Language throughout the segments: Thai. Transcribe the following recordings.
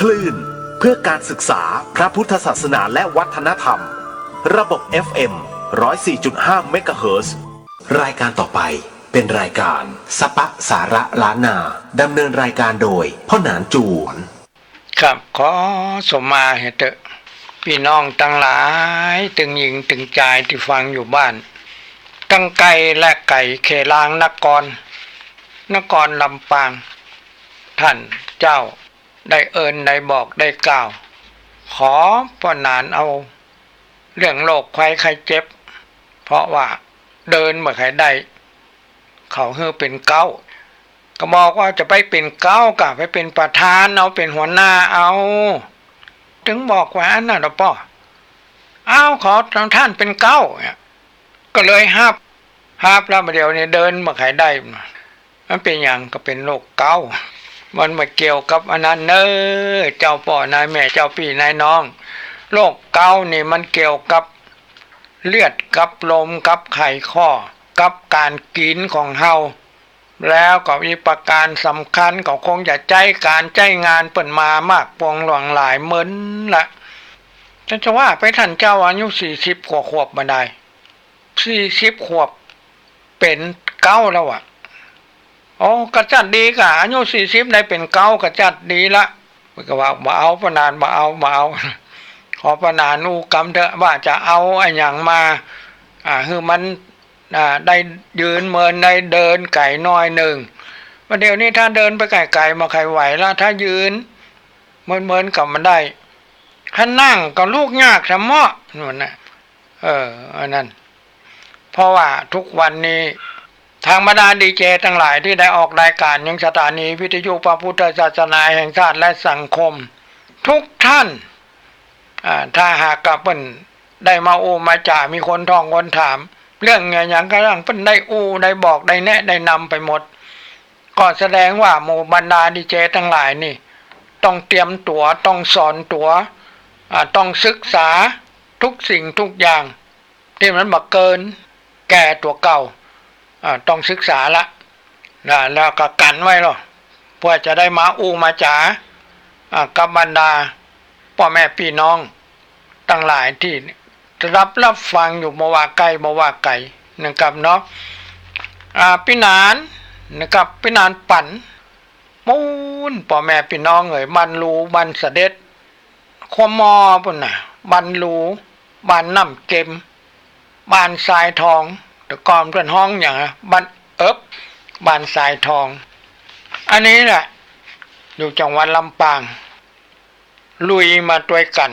คลื่นเพื่อการศึกษาพระพุทธศาสนาและวัฒนธรรมระบบ FM 104.5 เมกะเฮิรตซ์รายการต่อไปเป็นรายการสปะสาระล้านนาดำเนินรายการโดยพ่อหนานจวนครับขอสมมาเหตุพี่น้องทั้งหลายตึงหญิงตึงชายที่ฟังอยู่บ้านทั้งไก่และไก่เขลางนครลำปางท่านเจ้าได้เอิญได้บอกได้กล่าวขอพ่อหนานเอาเรื่องโรคภัยไข้เจ็บเพราะว่าเดินเมื่อใครได้เขาฮือเป็นเก้าก็บอกว่าจะไปเป็นเก้ากะไปเป็นประธานเอาเป็นหัวหน้าเอาถึงบอกว่าอันน่ะป่ออ้าวขอท่านเป็นเก้าก็เลยห้าบแล้วเดี๋ยวนี้เดินเมื่อใครได้มันเป็นอย่างก็เป็นโรคเก้ามันมาเกี่ยวกับอันนั้นเจ้าพ่อนายแม่เจ้าพี่นายน้องโรคเก้านี่มันเกี่ยวกับเลือดกับลมกับไขข้อกับการกินของเฮาแล้วก็มีประการสำคัญก็คงจะใจการใจงานเปิ่นมามากปวงหลวงหลายเหมือนละจะว่าไปท่านเจ้าอายุ40 กว่าขวบมาได้40 ขวบเป็นเก้าแล้วอ่ะโอ้กระจัดดีกะอายุ40ได้เป็นเก้ากระจัดดีละก็ว่าบ่เอาประนานบ่เอาขอประนานอูกรรมเถอะว่าจะเอาไอ้อย่างมาคือมันได้ยืนเมินได้เดินไก่น้อยหนึ่งวันเดียวนี้ถ้าเดินไปไก่มาใครไหวแล้วถ้ายืนเมินกับมันได้ถ้านั่งก็ลูกยากสมอนู่นนะอันนั้นเพราะว่าทุกวันนี้ทางบรรดาดีเจทั้งหลายที่ได้ออกรายการยังสถานีวิทยุพระพุทธศาสนาแห่งชาติและสังคมทุกท่านถ้าหากกับเปิ้นได้มาโอมาจ่ามีคนท่องคนถามเรื่องอย่างกระทั่งเปิ้นได้ได้บอกได้แนะได้นำไปหมดก็แสดงว่าหมู่บรรดาดีเจทั้งหลายนี่ต้องเตรียมตัวต้องสอนตัวต้องศึกษาทุกสิ่งทุกอย่างที่มันบ่เกินแก่ตัวเก่าต้องศึกษาละแล้วก็กันไว้หรอเพื่อจะได้มามาจ๋ากับบรรดาพ่อแม่พี่น้องทั้งหลายที่รับฟังอยู่มาว่าไกลนะครับเนาะพี่นานนะครับพี่นานปั่นมูนพ่อแม่พี่น้องบันรูบันเสด็จขมอปุ่นน่ะบันรูบันน้ำเก็มบ้านทรายทองแต่ก่อนเพื่อนห้องอย่างบ้านบ้านทรายทองอันนี้แหละอยู่จังหวัดลำปางลุยมาด้วยกัน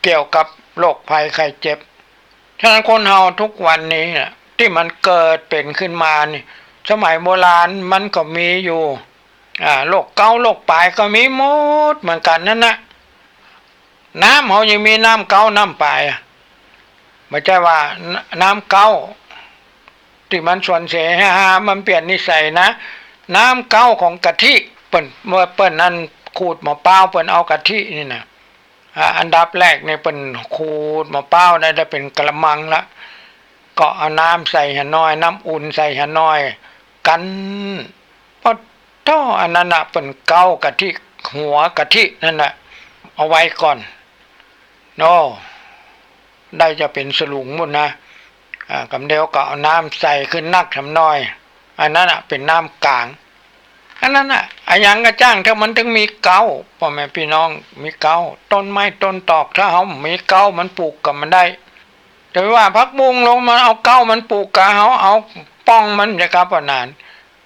เกี่ยวกับโรคภัยไข้เจ็บฉะนั้นคนเฮาทุกวันนี้นะที่มันเกิดเป็นขึ้นมานี่สมัยโบราณมันก็มีอยู่โรคเกาต์โรคปลายก็มีหมดเหมือนกันนั่นนะน้ำเฮายังมีน้ำเกาต์น้ำปลายไม่ใช่ว่าน้ำเกาต์ที่มันส่วนเสียมันเปลี่ยนนิสัยนะน้ำเกาต์ของกะทิเปิ้นนั่นขูดมะพร้าวเปิ้นเอากะทินี่นะอันดับแรกเนี่ยเป็นขูดมะพร้าวได้เป็นกระมังละก็เอาน้ำใส่หน่อยน้ำอุ่นใส่หน่อยกันพอท่ออันนั้นน่ะเป็นเกากะทิหัวกะทินั่นน่ะเอาไว้ก่อนโน่ได้จะเป็นสลุงหมดนะกำเดียวก็เอาน้ำใส่ขึ้นนักทำน้อยอันนั้นน่ะเป็นน้ำกลางอันนั้นน่ะอย่างกระจ้างถ้ามันถึงมีเกาพ่อแม่พี่น้องมีเกาต้นไม้ต้นตอกถ้าเขามีเกามันปลูกกับมันได้แต่ว่าพักบุ้งลงมาเอาเกามันปลูกกับเขาเอาป้องมันจะครับนาน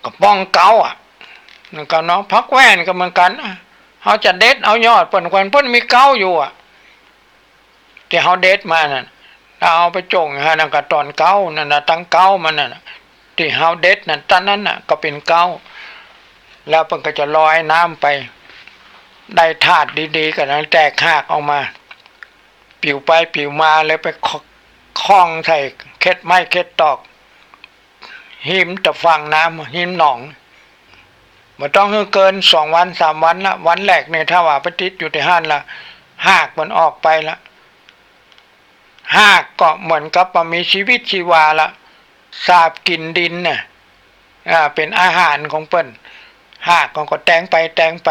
ก็ป้องเกานั่นก็น้องพักแว่นก็เหมือนกันเขาจะเด็ดเอายอดเพิ่นมีเกาอยู่ที่เขาเด็ดมานั่นเอาไปจงนั่นก็ตอนเกานั่นน่ะตั้งเกามันน่ะที่เขาเด็ดนั่นตอนนั้นน่ะก็เป็นเกาแล้วมันก็จะลอยน้ำไปได้ธาตุดีๆก็นั้นแตกหากออกมาปิวไปปิวมาเลยไปคล้องใส่เค็ดไม้เค็ดตอกหิมตะฟังน้ำหิมหนองมันต้องเกิน2 วัน3 วันละวันแรกเนี่ยถ้าว่าไปติดอยู่ที่ห้านละหากมันออกไปละหากก็เหมือนกับมีชีวิตชีวาละสาบกินดินน่ะเป็นอาหารของเปิ้นหากก็แตงไป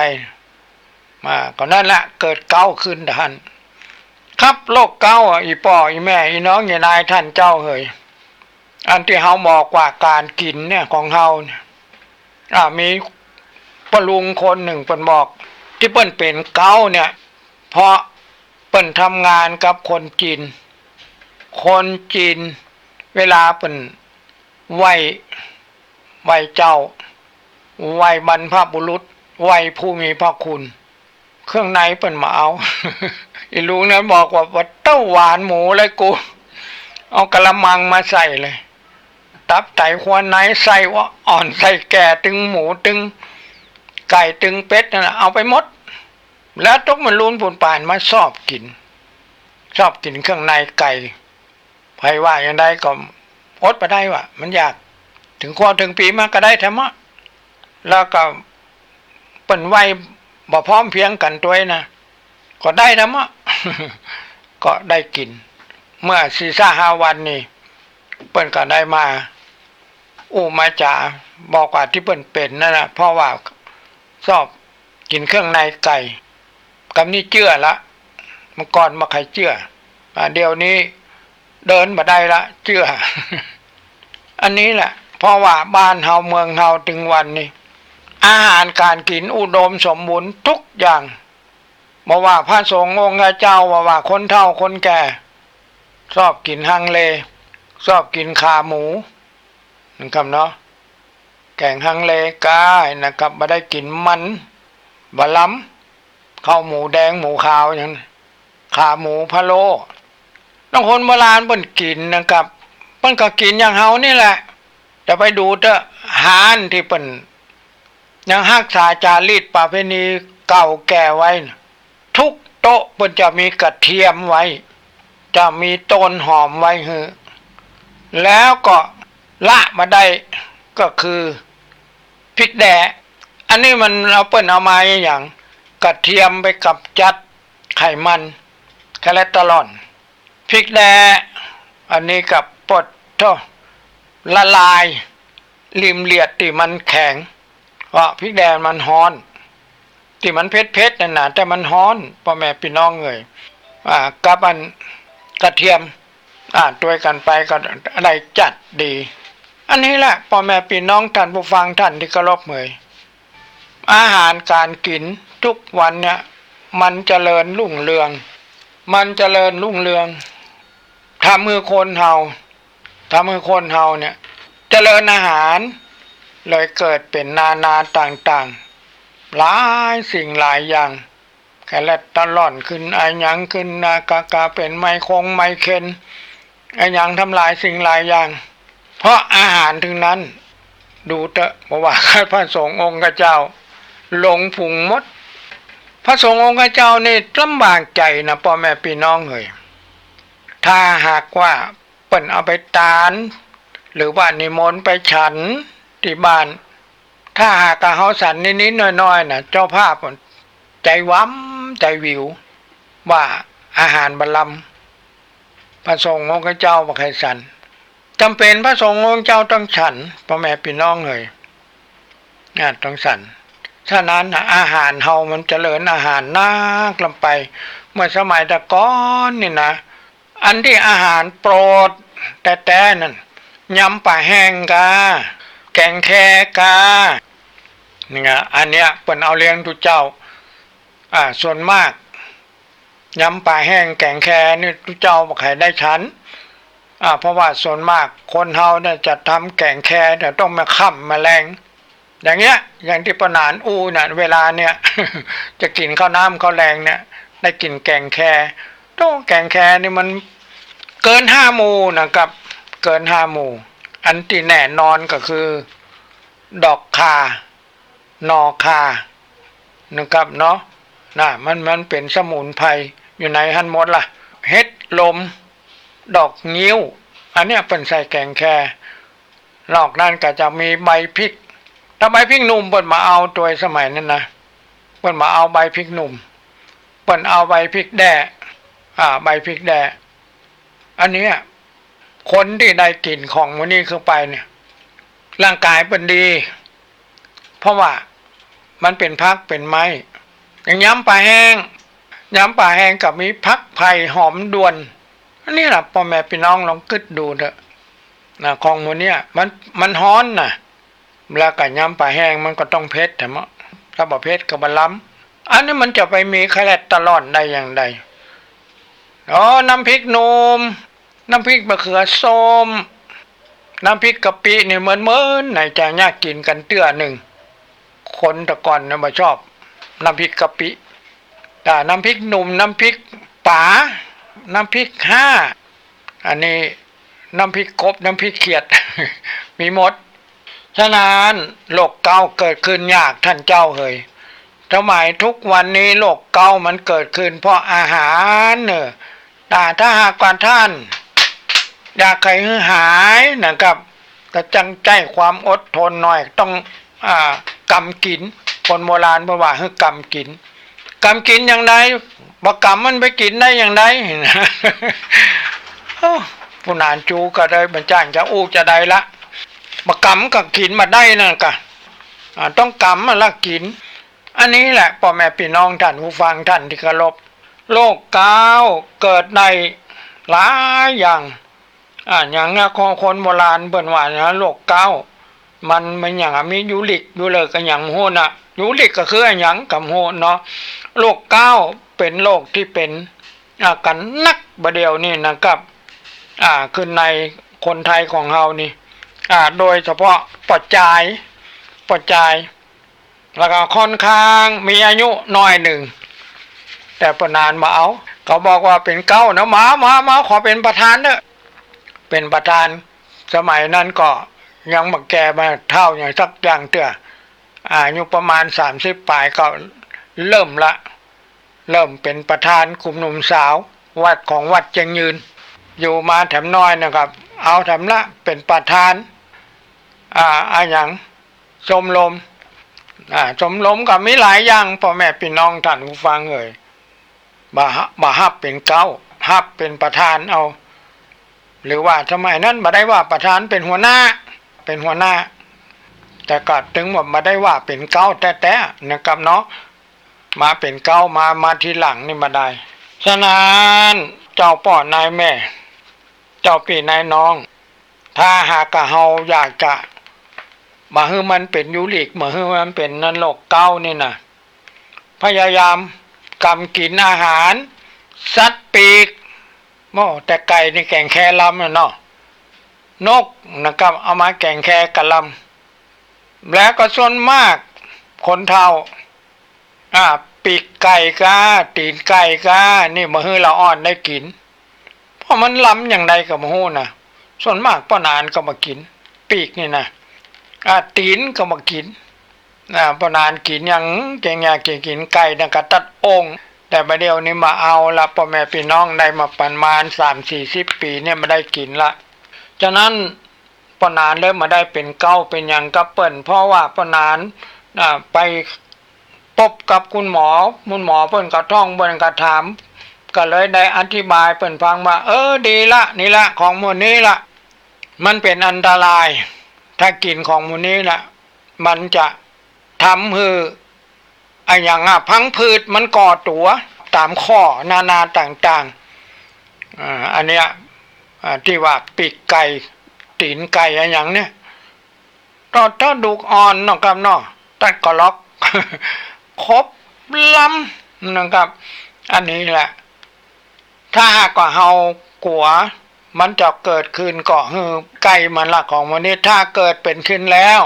มาก็นั่นแหละเกิดเก้าขึ้นท่านครับโรคเก้าอีป่ออีแม่อีน้องอีนายท่านเจ้าเฮยอันที่เฮาบอกว่าการกินเนี่ยของเฮาเนี่ยมีปลุงคนหนึ่งเปิ้นบอกที่เปิ้นเป็นเก้าเนี่ยเพราะเปิ้นทำงานกับคนจีนเวลาเปิ้นไหวเจ้าไหวบรรพบุรุษไหวผู้มีพระคุณเครื่องในเปิ้นมาเอา อีลุงนั้นบอกว่าเต้าหวานหมูเลยกูเอากระมังมาใส่เลยตับไตหัวไหนใส่ว่าอ่อนใส่แก่ตึงหมูตึงไก่ตึงเป็ดนั่นเอาไปหมดแล้วตกมันลุนผุนป่านมาชอบกินเครื่องในไก่ไผว่าอย่างใดก็อดไปได้ว่ามันอยากถึงความถึงปีมาก็ได้แท้มะแล้วก็เปิ้นไว้บ่พร้อมเพียงกันตัวนะก็ได้แท้มะ ก็ได้กินเมื่อ4-5 วันนี่เปิ้นก็ได้มามาจ่าบอกว่าที่เปิ้นเป็นนั่นน่ะเพราะว่าชอบกินเครื่องในไก่กับนี่เชื่อละเมื่อก่อนมาใครเชื่อเดี๋ยวนี้เดินมาได้ละเชื่อ อันนี้แหละเพราะว่าบ้านเฮาเมืองเฮาถึงวันนี้อาหารการกินอุดมสมบูรณ์ทุกอย่างบ่ว่าพระสงฆ์องค์เจ้าว่าคนเฒ่าคนแก่ชอบกินฮังเลชอบกินขาหมูนะครับเนาะแกงฮังเลกายนะครับบ่ได้กินมันบะล้ำข้าวหมูแดงหมูขาวอย่างนั้นขาหมูพะโล้บางคนโบราณเพิ่นกินนะครับเพิ่นก็กินอย่างเฮานี่แหละแต่ไปดูเถอะอาหารที่เพิ่นยังรักษาจารีตประเพณีเก่าแก่ไว้ทุกโต๊ะเพิ่นจะมีกระเทียมไว้จะมีต้นหอมไว้ฮือแล้วก็ละมาได้ก็คือพริกแดงอันนี้มันเราเปิ้นเอามาอย่างกระเทียมไปกับจัดไขมันคอเลสเตอรอลพริกแดงอันนี้กับปดละลายริมเลียดที่มันแข็งเพราะพริกแดงมันฮ้อนที่มันเผ็ดๆนั่นน่ะแต่มันฮ้อนพ่อแม่พี่น้องเอ่ยกับอันกระเทียมด้วยกันไปก็ได้จัดดีอันนี้แหละพ่อแม่พี่น้องท่านผู้ฟังท่านที่เคารพเอ่ยอาหารการกินทุกวันเนี่ยมันเจริญรุ่งเรืองทำมือคนเฮาเนี่ยเจริญอาหารเลยเกิดเป็นนาต่างๆหลายสิ่งหลายอย่างแค่ละตลอดขึ้นไอ้หยังขึ้นกาเป็นไมเคนไอ้หยังทำลายสิ่งหลายอย่างเพราะอาหารถึงนั้นดูเถอะบอกว่าพระสงฆ์องค์เจ้าหลงผุงมดพระสงฆ์องค์เจ้านี่ลำบากใจนะพ่อแม่พี่น้องเอ่ยถ้าหากว่าเปิ้นเอาไปตานหรือว่านิมนต์ไปฉันที่บ้านถ้าหากเฮาสันนิดๆน้อยๆน่ะเจ้าภาพใจว้ำใจวิวว่าอาหารบารมพระสงฆ์องค์เจ้าบ่ให้สันจำเป็นพระสงฆ์องค์เจ้าต้องฉันพ่อแม่พี่น้องเอ่ยต้องฉันฉะนั้นอาหารเฮามันเจริญอาหารนักลำไปเมื่อสมัยตะก้อนนี่นะอันที่อาหารโปรดแต่นั่นยำปลาแห้งกาแกงแคกานี่ไงอันเนี้ยเปิ้นเอาเลี้ยงทุกเจ้าส่วนมากยำปลาแห้งแกงแคนี่ทุกเจ้าบ่ใครได้ฉันเพราะว่าส่วนมากคนเฮาเนี่ยจะทำแกงแคเนี่ยต้องมาค่ำแมลงอย่างเงี้ยอย่างที่ปนานเนี่ยเวลาเนี่ย จะกินข้าวน้ำข้าวแรงเนี่ยได้กินแกงแคต้องแกงแคนี่มันเกิน5 หมู่นะครับเกิน5 หมู่อันที่แน่นอนก็คือดอกคานอคานะครับเนาะมันเป็นสมุนไพรอยู่ในหันหมดล่ะเฮ็ดลมดอกงิ้วอันเนี้ยเป็นใส่แกงแค่นอกนั้นก็จะมีใบพริกถ้าใบพริกหนุ่มเปิ้นมาเอาตัวสมัยนั้นนะเปิ้นมาเอาใบพริกหนุ่มเปิ้นเอาใบพริกแด่ใบพริกแด่อันนี้คนที่ได้กลิ่นของมันนี้เข้าไปเนี่ยร่างกายเป็นดีเพราะว่ามันเป็นพักเป็นไม้ อย่างยำปลาแห้งกับมีพักไผ่หอมด่วนอันนี้แหละพ่อแม่พี่น้องลองคิดดูเถอะนะของหมูเนี่ยมันฮ้อนนะแล้วก็ยำปลาแห้งมันก็ต้องเผ็ดแต่ว่าถ้าบ่เผ็ดก็บ่ล้ำอันนี้มันจะไปมีคอเลสเตอรอลได้อย่างไรน้ำพริกหนุ่มน้ำพริกมะเขือส้มน้ำพริกกะปินี่เหมือนไหนจะยากกินกันเตื้อหนึ่งคนแต่ก่อนเนี่ยมาชอบน้ำพริกกะปิแต่น้ำพริกหนุ่มน้ำพริกป๋าน้ำพริกห้าอันนี้น้ำพริกกบน้ำพริกเขียด มีหมดฉะนั้นโรคเกาต์เกิดขึ้นยากท่านเจ้าเฮยทำไมทุกวันนี้โรคเกาต์มันเกิดขึ้นเพราะอาหารเนอะแต่ถ้าหากว่าท่านอยากให้หายนะครับก็จังใจความอดทนหน่อยต้องกำกินคนโบราณบอกว่าให้กำกินอย่างไรบ่กำมันไปกินได้อย่างไรผู้นานจูก็ได้บรรจ้างจะอู้จะได้ละบ่กำก็กินมาได้นั่นกะต้องกำมาละกินอันนี้แหละพ่อแม่พี่น้องท่านผู้ฟังท่านที่เคารพโรคเกาต์เกิดในหลายอย่างอย่างนี้คนโบราณเบิ่นว่านะโรคเกาต์มันอย่างมียูริกอยู่เลยกันอย่างโหน่ะยูริกก็คืออย่างกับโหเนาะโรคเกาต์เป็นโรคที่เป็นกันนักบเดียวนี่นะครับคือในคนไทยของเรานี่โดยเฉพาะปอดจายแล้วก็ค่อนข้างมีอายุน้อยหนึ่งแต่ปนานมาเอาเขาบอกว่าเป็นเก้านะมาขอเป็นประธานเนอะเป็นประธานสมัยนั้นก็ยังมาแก่มาเท่าอย่างสักอย่างเตื้ออายุประมาณ30ปลายก็เริ่มเป็นประธานกลุ่มหนุ่มสาววัดของวัดเจียงยืนอยู่มาแถมน้อยนะครับเอาแถมละเป็นประธานอย่างชมรมก็มีหลายอย่างพ่อแม่พี่น้องท่านผู้ฟังเอ่ยบ่ฮับเป็นเก้าฮับเป็นประธานเอาหรือว่าสมัยนั้นบ่ได้ว่าประธานเป็นหัวหน้าแต่ก็ถึงว่าบ่ได้ว่าเป็นเก้าแต่นะครับเนาะมาเป็นเก้ามาทีหลังนี่มาได้ฉะนั้นเจ้าพ่อนายแม่เจ้าพี่นายน้องถ้าหากเฮาอยากจะมาให้มันเป็นยูริกมาให้มันเป็นนันโรคเกาต์นี่นะพยายามกำกินอาหารสัตว์ปีกแต่ไก่นี่แกงแค่ลำเนาะนกนะครับเอามาแกงแค่กะลำแล้วก็ส่วนมากคนเฒ่าปีกไก่กาตีนไก่กานี่มาให้เราอ่อนได้กินเพราะมันล้ำอย่างใดกับมาหูนะส่วนมากป้านานก็มากินปีกนี่นะตีนก็มากินป้านานกินอย่างแกงกินไก่นะก็ตัดองค์แต่ประเดี๋ยวนี้มาเอาละพ่อแม่พี่น้องได้มาประมาณ30-40 ปีเนี่ยมาได้กินละฉะนั้นป้านานเริ่มมาได้เป็นเก้าเป็นอย่างกระเปิ่นเพราะว่าป้านานไปพบกับคุณหมอเปิ้นก็ท่องเปิ้นก็ถามก็เลยได้อธิบายเปิ้นฟังว่าดีละนี่ละของหมู่นี้ละมันเป็นอันตรายถ้ากินของหมู่นี้ละมันจะทำให้อย่างพังผืดมันก่อตัวตามข้อนานาต่างๆอันเนี้ยที่ว่าปีกไก่ตีนไก่อย่างเนี้ยถ้าดูอ่อนนะครับเนาะตัดก็ล็อกครบล้ำนะครับอันนี้แหละถ้าหากว่าเฮากลัวมันจะเกิดขึ้นก็คือไก่มันละของมันนี้ถ้าเกิดเป็นขึ้นแล้ว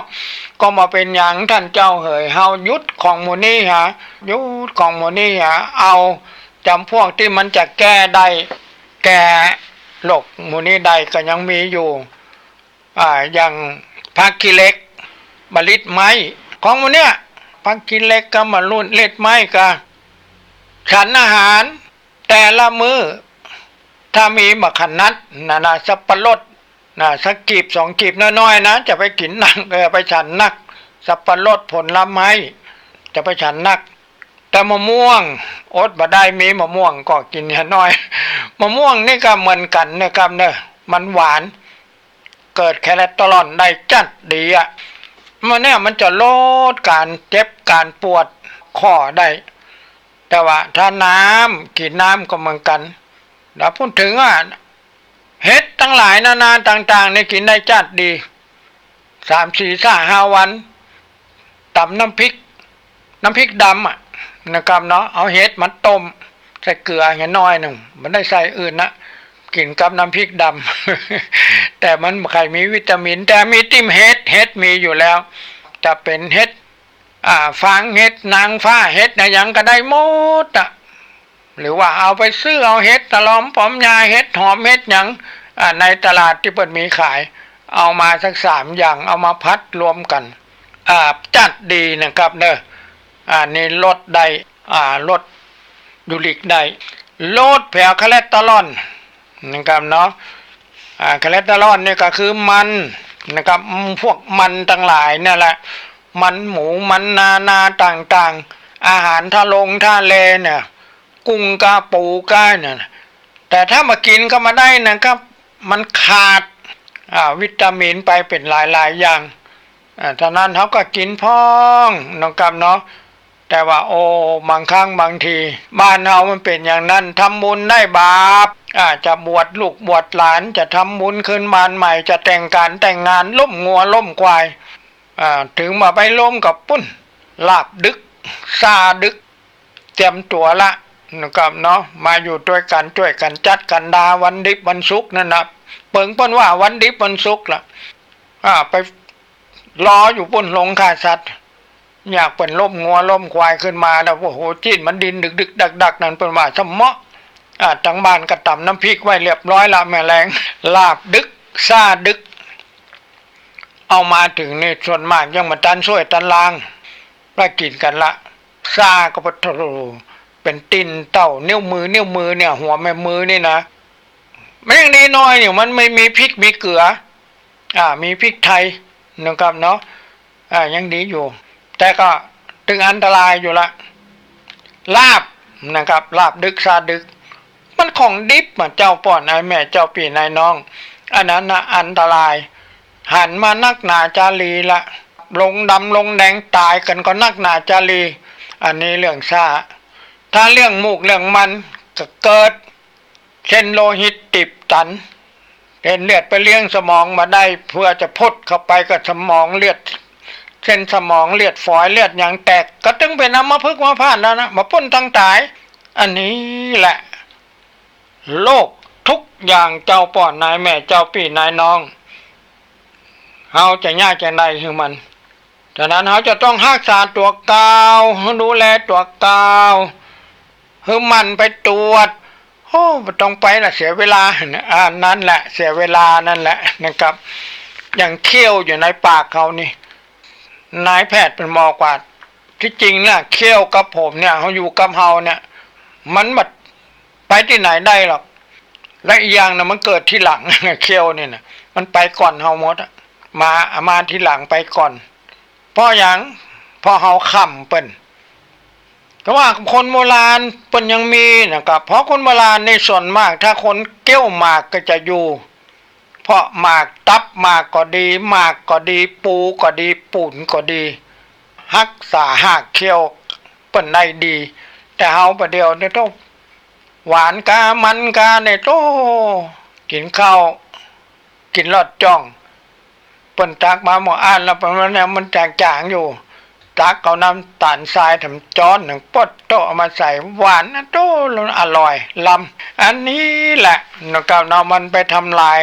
ก็มาเป็นอย่างท่านเจ้าเหยเฮายุดของมูนี้ยุดของมูนี้เอาจำพวกที่มันจะแก้ได้แก้โรคมูนี้ใดก็ยังมีอยู่อย่างผักขี้เหล็กมะลิดไม้ของมูเนี้ยผักขี้เหล็กกับมะลิดไม้ก็ฉันอาหารแต่ละมื้อถ้ามีมะขันนัดสับปะรดสักกีบ2กีบน้อยๆนะจะไปกินนักไปฉันนักสับปะรดผลไม้จะไปฉันนักแต่มะม่วงอดบ่ได้มีมะม่วงก็กินน้อยมะม่วงนี่ก็เหมือนกันนะครับเนอะมันหวานเกิดคอเลสเตอรอลได้จัดดีมันเนี่ยมันจะลดการเจ็บการปวดข้อได้ แต่ว่าถ้าน้ำกินน้ำก็เหมือนกันแล้วพูดถึงว่าเห็ดทั้งหลายนานาต่างๆในกินได้จัดดี3-4-5 วันตำน้ำพริกดำนะครับเนาะเอาเห็ดมาต้มใส่เกลือแค่น้อยหนึ่งมันได้ใส่อื่นนะกินกับน้ำพริกดำ แต่มันใครมีวิตามินแต่มีติมเห็ดมีอยู่แล้วจะเป็นเห็ดฟางเห็ดนางฟ้าเห็ดนะยังก็ได้หมดหรือว่าเอาไปซื้อเอาเห็ดตะลอมปอมยาเห็ดหอมเห็ดยังในตลาดที่เปิดมีขายเอามาสัก3 อย่างเอามาพัดรวมกันจัดดีนะครับเนอะนี่ลดได้ลดยูริกได้ลดแผลคอเลสเตอรอลนะครับเนาะคอเลสเตอรอลนี่ก็คือมันนะครับพวกมันทั้งหลายนี่แหละมันหมูมันนาต่างๆอาหารทะเลเนี่ยกุ้งกาปูกาเนี่ยแต่ถ้ามากินก็มาได้นะครับมันขาดวิตามินไปเป็นหลายอย่างฉะนั้นเขาก็กินพ้องนะครับเนาะแต่ว่าบางครั้งบางทีบ้านเรามันเป็นอย่างนั้นทำบุญได้บาปจะบวชลูกบวชหลานจะทำบุญขึ้นบ้านใหม่จะแต่งงานล้มงัวล้มควายถึงมาไปล้มกับปุ้นลาบดึกซาดึกเตรียมตัวละนะครับเนาะมาอยู่ด้วยกันช่วยกันจัดกันดาวันดิบวันศุกร์นั่นนะเปิงเปิ้นว่าวันดิบวันศุกร์ล่ะไปรออยู่ปุ้นลงฆ่าสัตว์อยากเป็นล้มงัวล้มควายขึ้นมาแล้วโอ้โหจีนมันดินดึกดักนั่นเป็นว่าสมะทั้งบ้านก็ตำน้ำพริกไว้เรียบร้อยละแม่แรงลาบดึกซาดึกเอามาถึงนี่ส่วนมากยังมาตันช่วยตันลางไปกินกันละซาก็ปะโถเป็นตินเต่านิ้วมือเนี่ยหัวแม่มือนี่นะไม่อย่างนี้น้อยเนี่ยมันไม่มีพริกมีเกลือมีพริกไทยนะครับเนาะยังดีอยู่แต่ก็ถึงอันตรายอยู่ละลาบนะครับลาบดึกซาดึกมันของดิบเจ้าป่อนนายแม่เจ้าปีนายน้องอันนั้นนะอันตรายหันมานักหนาจารีละลงดำลงแดงตายกันก็นักหนาจารีอันนี้เรื่องซาถ้าเรื่องมูกเรื่องมันก็เกิดเส้นโลหิตตีบตันเส้นเลือดไปเลี้ยงสมองมาได้เพื่อจะพดเข้าไปกับสมองเลือดเส้นสมองเลือดฝอยเลือดอย่างแตกก็ตึงเป็นน้ำมาพึกมาผ่านแล้วนะมาป้นทั้งตายอันนี้แหละโลกทุกอย่างเจ้าป่อนนายแม่เจ้าพี่นายน้องเขาจะยากจะได้คือมันฉะนั้นเขาจะต้องรักษาตัวเก่าดูแลตัวเก่าคือมันไปตรวจต้องไปละเสียเวลานั่นแหละเสียเวลานั่นแหละนะครับอย่างเขี้ยวอยู่ในปากเขานี่นายแพทย์เป็นหมอกว่าที่จริงเนี่ยเขี้ยวกับผมเนี่ยเขาอยู่กับเฮาเนี่ยมันแบบไปที่ไหนได้หรอกและอีกอย่างนะมันเกิดที่หลังเขี้ยวเนี่ยนะมันไปก่อนเฮาหมดมาที่หลังไปก่อนเพราะอย่างพอเฮาค่ำเปิ้นก็ว่าคนโบราณเปิ้นยังมีนะครับเพราะคนโบราณในส่วนมากถ้าคนเกี้ยวหมากก็จะอยู่เพราะหมากตับหมากก็ดีหมากก็ดีปูก็ดีปุ่นก็ดีรักษาหากเขี้ยวเปิ้นได้ดีแต่เฮาประเดี๋ยวเนี่ยต้องหวานกามันกาเนี่ยโตกินข้าวกินลอดจ้องเปิ้นตักมาหมออ่านแล้วประมาณนี้มันจางๆอยู่ตักเอาน้ำตาลทรายทำจ้อนหนึ่งปดโตเอามาใส่หวานนะโตอร่อยลำอันนี้แหละนะครับเอามันไปทำลาย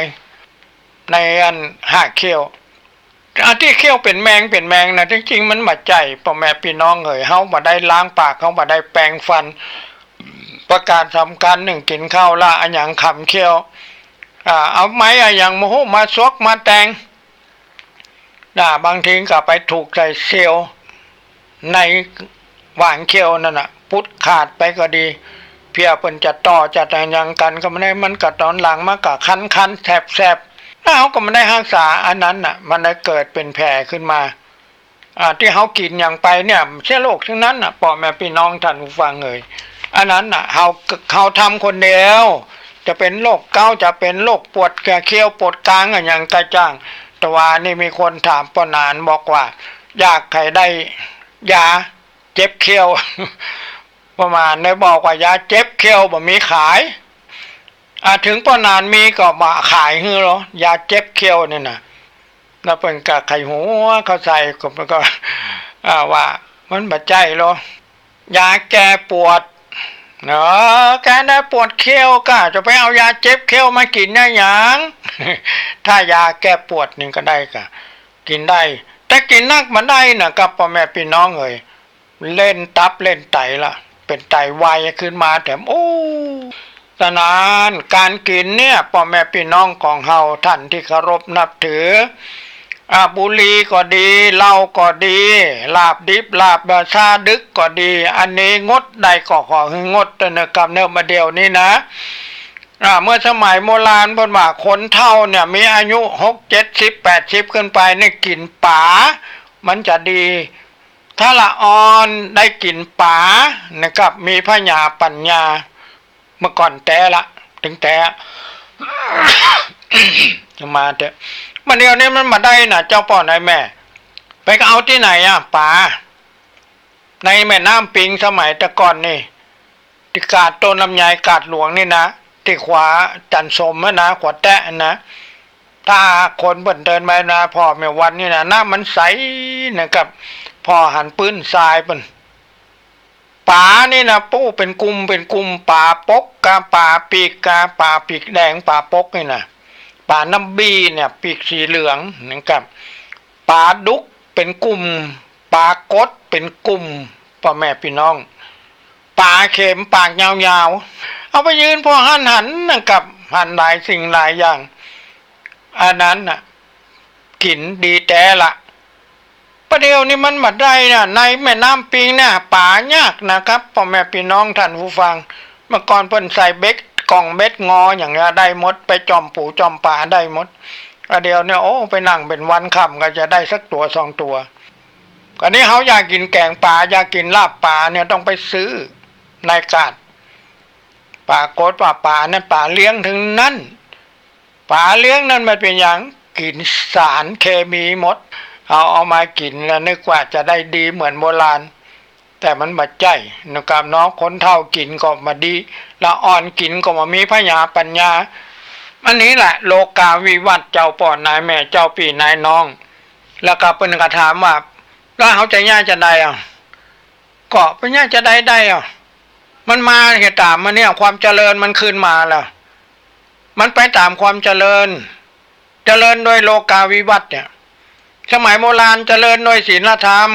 ในอันหากเขี้ยวที่เขี้ยวเป็นแมงนะจริงๆมันมาใจพ่อแม่พี่น้องเฮามาได้ล้างปากเขามาได้แปรงฟันประการสำคัญหนึ่งกินข้าวละอันอย่างขำเขี้ยวเอาไม้อย่างโมโหมาซกมาแตงบางทีก็ไปถูกใส่เซลล์ในหว่างเขี้ยวนั่นน่ะพุดขาดไปก็ดีเพียเพิ่นจะต่อจะแต่งยังกันก็ไม่ได้มันก็ตอนหลังมันก็คันแสบแล้วเขาก็ไม่ได้รักษาอันนั้นน่ะมันได้เกิดเป็นแผลขึ้นมาที่เขากินอย่างไปเนี่ยเชื้อโรคทั้งนั้นน่ะพ่อแม่พี่น้องท่านผู้ฟังอันนั้นน่ะเขาทำคนเดียวจะเป็นโรคเกาต์จะเป็นโรคปวดเขี้ยวปวดกลางอย่างกระจ่างแต่ว่านี่มีคนถามปนานบอกว่าอยากใครได้ยาเจ็บเขี้ยว ประมาณได้บอกว่ายาเจ็บเคี้ยวบ่มีขายถึงป้อนานมีก็มาขายฮือหรอยาเจ็บเคี้ยวนี่นะแล้วเป็นกะไข่หัวเขาใส่ก็มันก็ว่ามันบาดใจหรอยาแก้ปวดเนาะแกได้ปวดเคี้ยวก็จะไปเอายาเจ็บเคี้ยวมากินได้ยัง ถ้ายาแก้ปวดนี่ก็ได้ก็กินได้แต่กินนักมันได้นะครับพ่อแม่พี่น้องเอ้ยเล่นตับเล่นไตละเป็นไตวายขึ้นมาแถมโอ้ฉะนั้นการกินเนี่ยพ่อแม่พี่น้องของเฮาท่านที่เคารพนับถือบุหรี่ก็ดีเหล้าก็ดีลาบดิบลาบชาดึกก็ดีอันนี้งดได้ก็ขอให้งดนะครับเนื่อมาเดียวนี้นะเมื่อสมัยโบราณเพิ่นว่าคนเฒ่าเนี่ยมีอายุ60 70 80ขึ้นไปเนี่ยกินป๋ามันจะดี ถ้าละอ่อนได้กินป๋านะครับมีพญาปัญญาเมื่อก่อนแต่ละถึงแต่ จะมาเถอะมันเดียวนี้มันมาได้นะเจ้าพ่อนายแม่ไปก็เอาที่ไหนป๋าในแม่น้ำปิงสมัยแต่ก่อนนี่ที่กาดต้นลำไยกาดหลวงนี่นะที่ขวาจันสมนะขวาแตะนะถ้าคนเบิ่นเดินไปนะพ่อแม่วันนี่นะน้ำมันใสนะครับพ่อหันปื้นทรายเป็นป่านี่นะปู้เป็นกลุ่มป่าปกกาป่าปีกป่าปีกแดงป่าปกนี่นะป่าน้ำบีเนี่ยปีกสีเหลืองนะครับป่าดุกเป็นกลุ่มป่ากดเป็นกลุ่มพ่อแม่พี่น้องป่าเข็มปากยาวๆเอาไปยืนพอหันนะครับหันหลายสิ่งหลายอย่างอันนั้นน่ะกินดีแต่ละประเดี๋ยวนี้มันมาได้นะในแม่น้ำปิงเนี่ยป่ายากนะครับพ่อแม่พี่น้องท่านผู้ฟังเมื่อก่อนเพิ่นใส่เบ็ดกล่องเบ็ดงออย่างเงี้ยได้หมดไปจอมปูจอมป่าได้หมดประเดี๋ยวเนี่ยโอ้ไปนั่งเป็นวันค่ำก็จะได้สักตัว2ตัวอันนี้เขาอยากกินแกงป่าอยากกินลาบป่าเนี่ยต้องไปซื้อในกาดป่ากดป่านั้นป่าเลี้ยงถึงนั้นป่าเลี้ยงนั้นมันเป็นอย่างกินสารเคมีหมดเอามากินแล้วนึกว่าจะได้ดีเหมือนโบราณแต่มันบัดใจนะครับน้องคนเฒ่ากินก็มาดีละอ่อนกินก็มามีพญาปัญญาอันนี้แหละโลกาวิวัฒน์เจ้าป่อนายแม่เจ้าพี่นายน้องแล้วก็เป็นกระถามว่าแล้วเขาจะย่าจะได้ก็เป็นย่าจะได้มันมาเหตุตามมาเนี่ยความเจริญมันขึ้นมาแล้วมันไปตามความเจริญโดยโลกาวิวัฒน์เนี่ยสมัยโบราณเจริญโดยศีลธรรม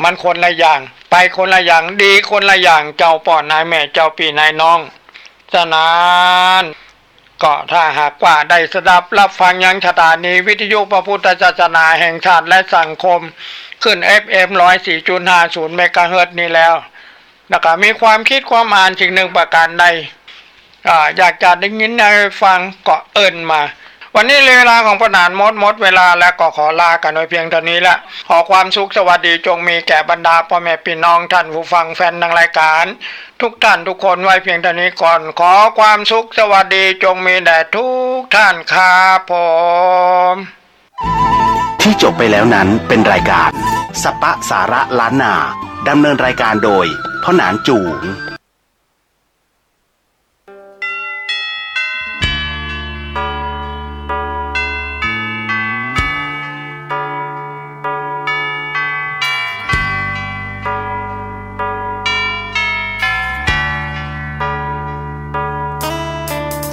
มันคนละอย่างไปคนละอย่างดีคนละอย่างเจ้าป่อนายแม่เจ้าพี่นายน้องฉะนั้นก็ถ้าหากว่าได้สดับรับฟังยังสถานีวิทยุพระพุทธศาสนาแห่งชาติและสังคมขึ้น FM 104.50 เมกะเฮิรตซ์นี้แล้วนะครับมีความคิดความอ่านสิ่งหนึ่งประการใดอยากจะได้ยินได้ฟังก็เอิ้นมาวันนี้เวลาของพระนานหมดเวลาแล้วก็ขอลากันไว้เพียงเท่านี้ละขอความสุขสวัสดีจงมีแก่บรรดาพ่อแม่พี่น้องท่านผู้ฟังแฟนทางรายการทุกท่านทุกคนไว้เพียงเท่านี้ก่อนขอความสุขสวัสดีจงมีแด่ทุกท่านครับผม ที่จบไปแล้วนั้นเป็นรายการสปะสาระล้านนาดำเนินรายการโดยพ่อหนานจูง